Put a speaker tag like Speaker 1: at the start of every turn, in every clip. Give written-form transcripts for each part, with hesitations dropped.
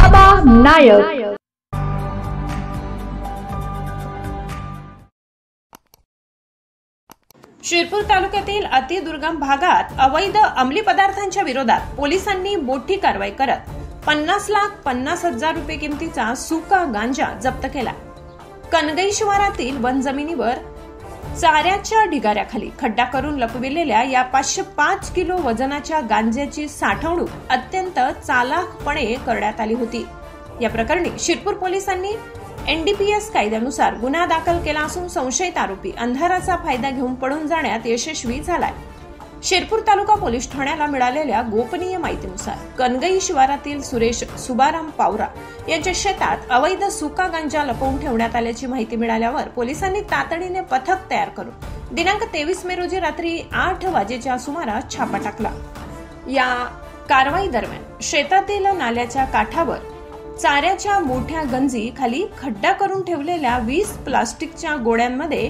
Speaker 1: बाबा नायक।
Speaker 2: शिरपूर तालुक्यातील अतिदुर्गम भागात अवैध अंमली पदार्थांच्या विरोधात पोलिसांनी मोठी कारवाई करत 50,50,000 रुपये किमतीचा सुका गांजा जप्त केला। कनगई शिवारातील वन जमिनीवर चाऱ्याच्या ढिगाऱ्याखाली खड्डा करून लपविलेल्या या 505 किलो वजनाच्या गांजाची साठवणूक अत्यंत चालाखपणे करण्यात आली होती। या प्रकरणी शिरपूर पोलिसांनी एनडीपीएस कायद्यानुसार गुन्हा दाखल केला असून संशयित आरोपी अंधाराचा फायदा घेऊन पळून जाण्यात यशस्वी झालाय। शिरपूर तालुका पोलीस ठाण्याला मिळालेल्या गोपनीय माहितीनुसार कनगई शिवारातील सुरेश सुबाराम पावरा यांच्या शेतात अवैध सुका गांजा लपवून ठेवण्यात आल्याची माहिती मिळाल्यावर पोलिसांनी तातडीने पथक तयार करून दिनांक 23 मे रोजी रात्री 8 वाजेच्या सुमारास छापा टाकला। या कारवाई दरम्यान शेतातील नाल्याच्या काठावर चाऱ्याच्या मोठ्या गंजी खाली खड्डा करून ठेवलेल्या 20 प्लास्टिकच्या गोण्यांमध्ये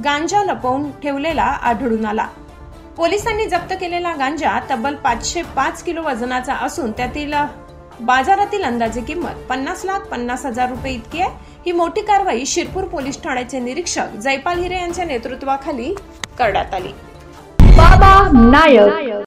Speaker 2: गांजा लपवून ठेवलेला आढळून आला। पोलिसांनी जप्त केलेला गांजा तब्बल 505 किलो वजनाचा असून त्यातील बाजारातील अंदाजे किंमत 50,50,000 रुपये इतकी आहे। ही मोठी कारवाई शिरपूर पोलीस ठाण्याचे निरीक्षक जयपाल हिरे यांच्या नेतृत्वाखाली करण्यात आली।
Speaker 1: बाबा नायक।